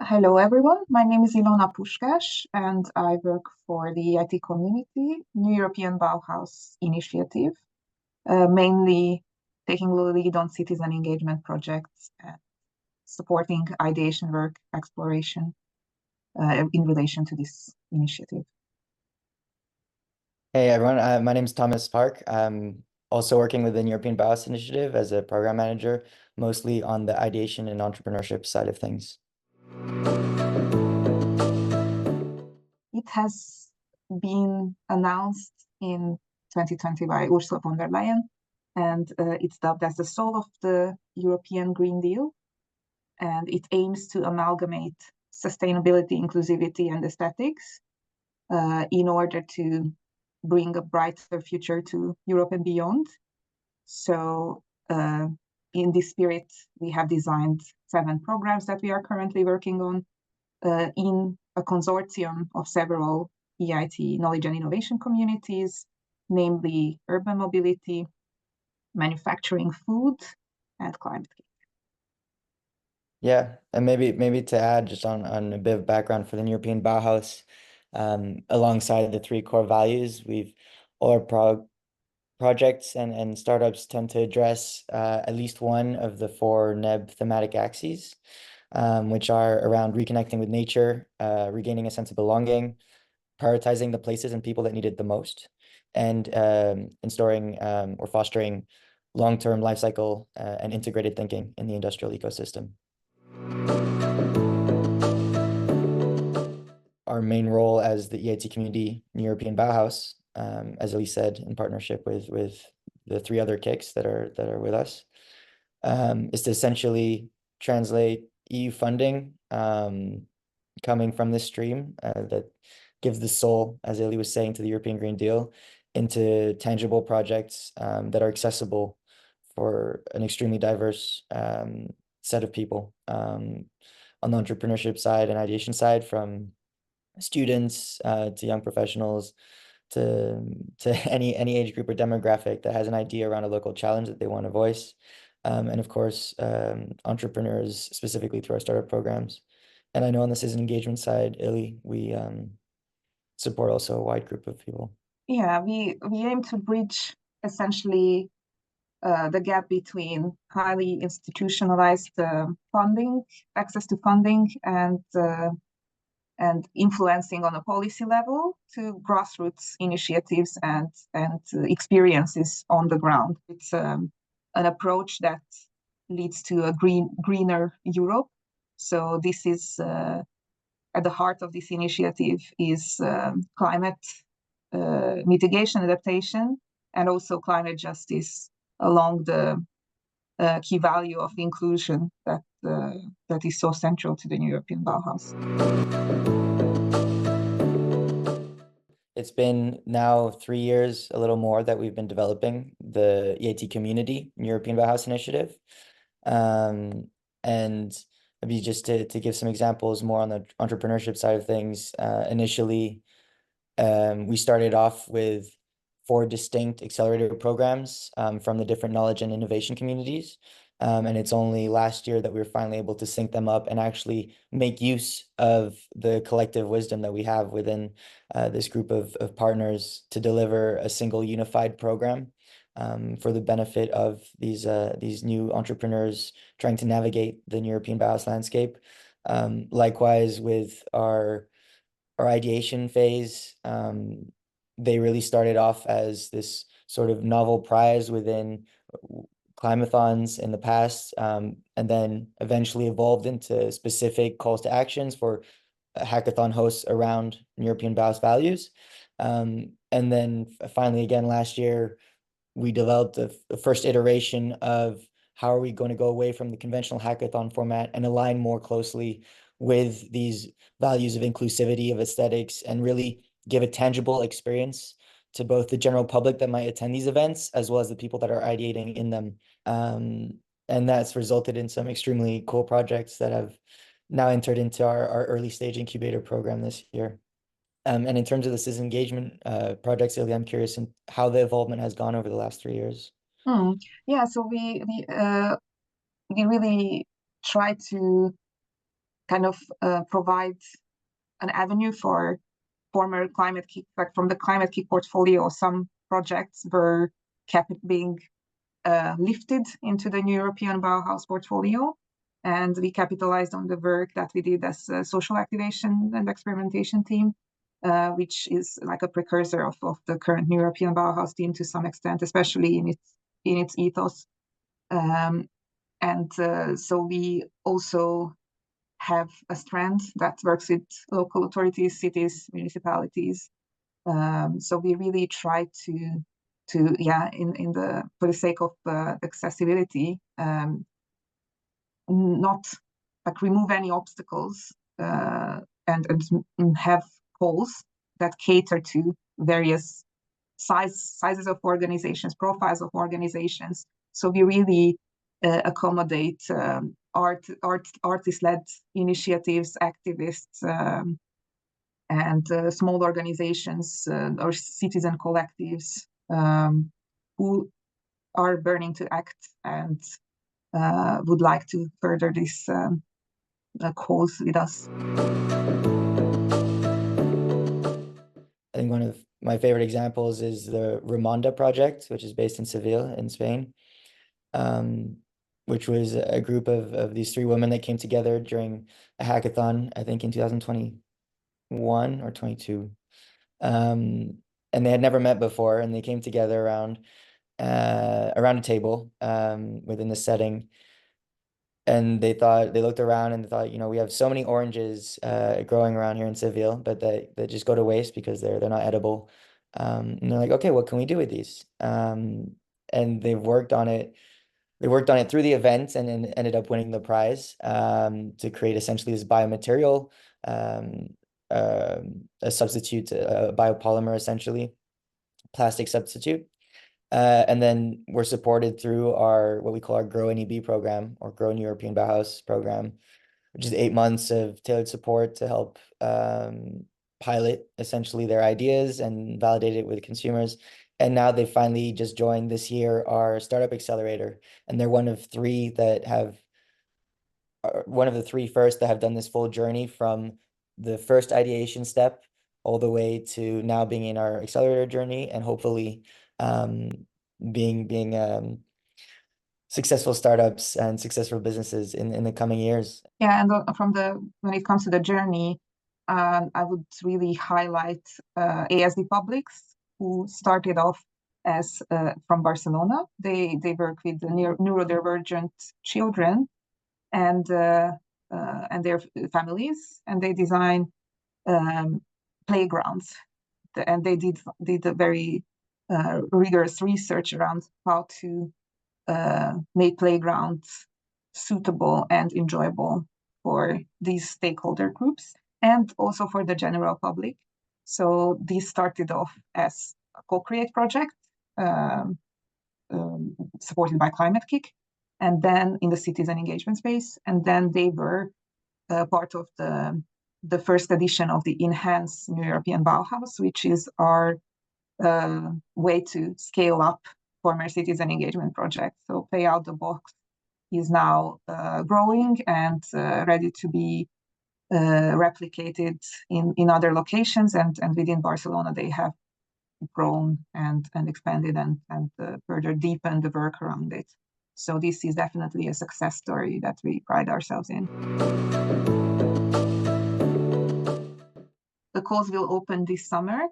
Hello, everyone. My name is Ilona Puskás, and I work for the IT community, New European Bauhaus initiative, mainly taking the lead on citizen engagement projects, supporting ideation work, exploration in relation to this initiative. Hey everyone, my name is Thomas Park. I'm also working with the European Bauhaus initiative as a program manager, mostly on the ideation and entrepreneurship side of things. It has been announced in 2020 by Ursula von der Leyen, and it's dubbed as the soul of the European Green Deal. And it aims to amalgamate sustainability, inclusivity, and aesthetics in order to bring a brighter future to Europe and beyond. So in this spirit, we have designed 7 programs that we are currently working on in a consortium of several EIT knowledge and innovation communities, namely urban mobility, manufacturing food, and Climate-KIC. Yeah, and maybe to add just on a bit of background for the European Bauhaus, alongside the 3 core values, all our projects and startups tend to address at least one of the 4 NEB thematic axes, which are around reconnecting with nature, regaining a sense of belonging, prioritizing the places and people that need it the most, and installing or fostering long-term life cycle and integrated thinking in the industrial ecosystem. Our main role as the EIT community in European Bauhaus, as Elise said, in partnership with the 3 other KICs that are with us, is to essentially translate EU funding coming from this stream that gives the soul, as Eli was saying, to the European Green Deal into tangible projects that are accessible for an extremely diverse set of people on the entrepreneurship side and ideation side, from students to young professionals to any age group or demographic that has an idea around a local challenge that they want to voice. And of course, entrepreneurs specifically through our startup programs. And I know on the citizen engagement side, Ili, we support also a wide group of people. Yeah, we aim to bridge essentially the gap between highly institutionalized funding, access to funding, and influencing on a policy level to grassroots initiatives and experiences on the ground. It's an approach that leads to a greener Europe. So this is at the heart of this initiative is climate mitigation, adaptation, and also climate justice along the key value of inclusion that is so central to the European Bauhaus. It's been now 3 years, a little more, that we've been developing the EIT community European Bauhaus initiative. And maybe just to give some examples more on the entrepreneurship side of things, initially, we started off with 4 distinct accelerator programs from the different knowledge and innovation communities. And it's only last year that we were finally able to sync them up and actually make use of the collective wisdom that we have within this group of partners to deliver a single unified program for the benefit of these new entrepreneurs trying to navigate the European Bauhaus landscape. Likewise, with our ideation phase, they really started off as this sort of novel prize within climathons in the past, and then eventually evolved into specific calls to actions for hackathon hosts around European Bauhaus values. And then finally, again, last year, we developed the first iteration of how are we going to go away from the conventional hackathon format and align more closely with these values of inclusivity, of aesthetics, and really give a tangible experience to both the general public that might attend these events, as well as the people that are ideating in them. And that's resulted in some extremely cool projects that have now entered into our early stage incubator program this year. And in terms of the citizen engagement projects, Ilya, I'm curious in how the involvement has gone over the last 3 years. Yeah, so we really try to kind of provide an avenue for former Climate-KIC, like from the Climate-KIC portfolio. Some projects were kept being lifted into the new European Bauhaus portfolio, and we capitalized on the work that we did as a social activation and experimentation team, which is like a precursor of the current new European Bauhaus team to some extent, especially in its ethos. So we also have a strand that works with local authorities, cities, municipalities. So we really try to for the sake of accessibility, not like remove any obstacles, and have calls that cater to various sizes of organizations, profiles of organizations. So we really accommodate artist-led initiatives, activists, and small organizations or citizen collectives who are burning to act and would like to further this cause with us. I think one of my favorite examples is the Ramonda project, which is based in Seville in Spain, which was a group of these 3 women that came together during a hackathon, I think in 2021 or 22. And they had never met before, and they came together around a table within the setting. And they looked around and they thought, we have so many oranges growing around here in Seville, but they just go to waste because they're not edible. And they're like, okay, what can we do with these? And they've worked on it. They worked on it through the event and then ended up winning the prize to create essentially this biomaterial, a substitute, a biopolymer essentially, plastic substitute. And then we're supported through what we call our Grow NEB program, or Grow New European Bauhaus program, which is 8 months of tailored support to help pilot essentially their ideas and validate it with consumers. And now they finally just joined this year our startup accelerator, and they're one of the 3 first that have done this full journey from the first ideation step all the way to now being in our accelerator journey, and hopefully being successful startups and successful businesses in the coming years. Yeah, and when it comes to the journey, I would really highlight ASD Publics, who started off as from Barcelona. They work with the neurodivergent children and their families, and they design playgrounds. And they did a very rigorous research around how to make playgrounds suitable and enjoyable for these stakeholder groups and also for the general public. So this started off as a co-create project supported by Climate-KIC, and then in the citizen engagement space, and then they were part of the first edition of the enhanced New European Bauhaus, which is our way to scale up former citizen engagement projects. So Play Out the Box is now growing and ready to be replicated in other locations, and within Barcelona they have grown and expanded and further deepened the work around it. So this is definitely a success story that we pride ourselves in. The calls will open this summer,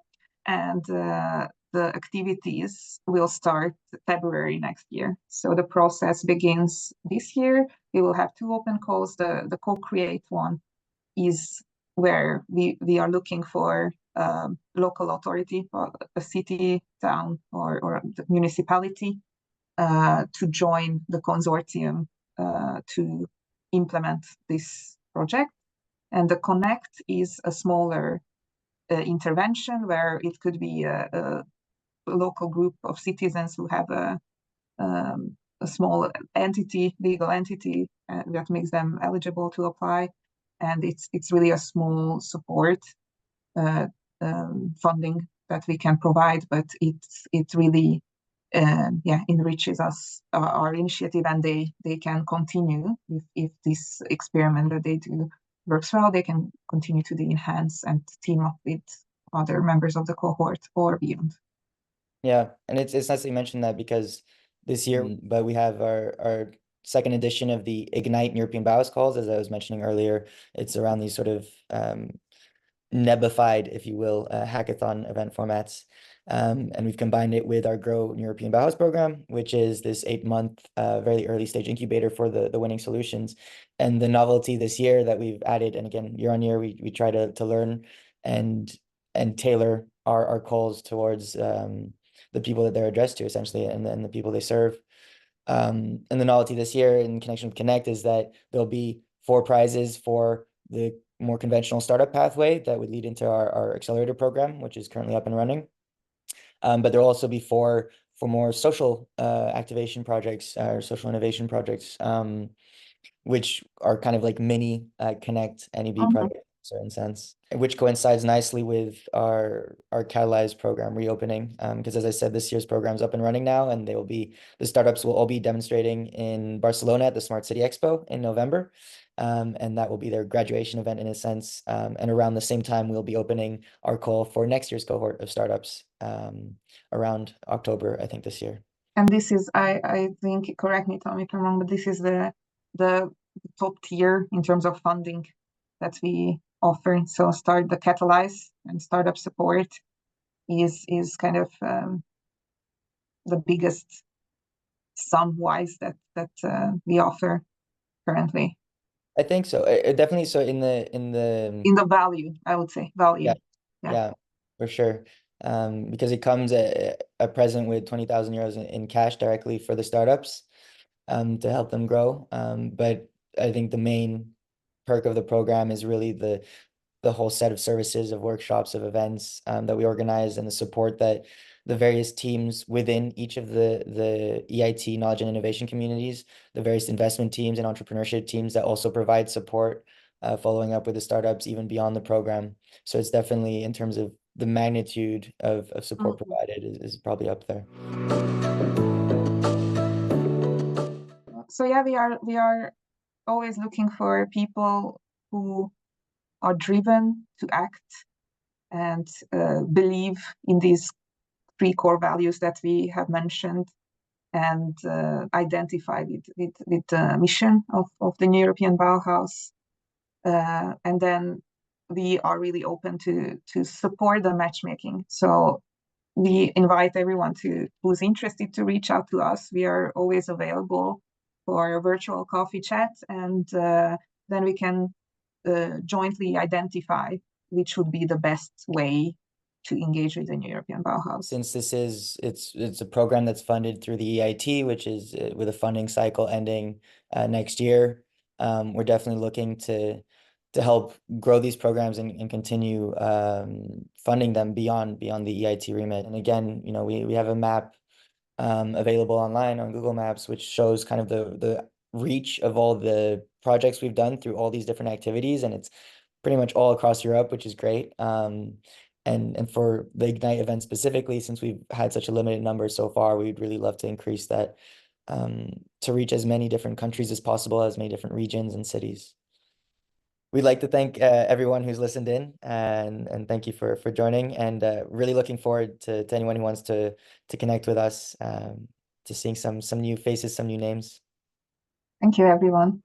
and the activities will start February next year. So the process begins this year. We will have 2 open calls. The co-create one is where we are looking for local authority, a city, town, or the municipality to join the consortium to implement this project. And the Connect is a smaller intervention where it could be a local group of citizens who have a small entity, legal entity that makes them eligible to apply, and it's really a small support funding that we can provide, but it really enriches our initiative, and they can continue if this experiment that they do works well, they can continue to enhance and team up with other members of the cohort or beyond. Yeah, and it's nice that you mentioned that because this year, but we have our second edition of the Ignite European Bauhaus calls, as I was mentioning earlier. It's around these sort of nebified, if you will, hackathon event formats. And we've combined it with our Grow European Bauhaus program, which is this 8-month, very early stage incubator for the winning solutions. And the novelty this year that we've added, and again, year on year, we try to learn and tailor our calls towards the people that they're addressed to, essentially, and the people they serve. And the novelty this year in connection with Connect is that there'll be 4 prizes for the more conventional startup pathway that would lead into our accelerator program, which is currently up and running. But there'll also be 4 for more social activation projects or social innovation projects, which are kind of like mini Connect NEB projects in a certain sense, which coincides nicely with our Catalyze program reopening. Because as I said, this year's program is up and running now, and the startups will all be demonstrating in Barcelona at the Smart City Expo in November. And that will be their graduation event in a sense. And around the same time, we'll be opening our call for next year's cohort of startups around October, I think, this year. And this is, I think, correct me, Tom, if I'm wrong, but this is the top tier in terms of funding that we offer. So the Catalyze and startup support is kind of the biggest sum-wise that we offer currently. I think so. Definitely so in the value, I would say value. Yeah, for sure. Because it comes a present with 20,000 euros in cash directly for the startups to help them grow. But I think the main perk of the program is really the whole set of services, of workshops, of events that we organize, and the support that the various teams within each of the EIT knowledge and innovation communities, the various investment teams and entrepreneurship teams that also provide support, following up with the startups even beyond the program. So it's definitely, in terms of the magnitude of support provided, is probably up there. So yeah, we are always looking for people who are driven to act and believe in these 3 core values that we have mentioned, and identify with the mission of the New European Bauhaus. And then we are really open to support the matchmaking. So we invite everyone who's interested to reach out to us. We are always available for a virtual coffee chat, and then we can jointly identify which would be the best way to engage with the New European Bauhaus. Since it's a program that's funded through the EIT, which is with a funding cycle ending next year, we're definitely looking to help grow these programs and continue funding them beyond the EIT remit. And again, we have a map available online on Google Maps, which shows kind of the reach of all the projects we've done through all these different activities, and it's pretty much all across Europe, which is great. And for the Ignite event specifically, since we've had such a limited number so far, we'd really love to increase that to reach as many different countries as possible, as many different regions and cities. We'd like to thank everyone who's listened in, and thank you for joining, and really looking forward to anyone who wants to connect with us, to seeing some new faces, some new names. Thank you, everyone.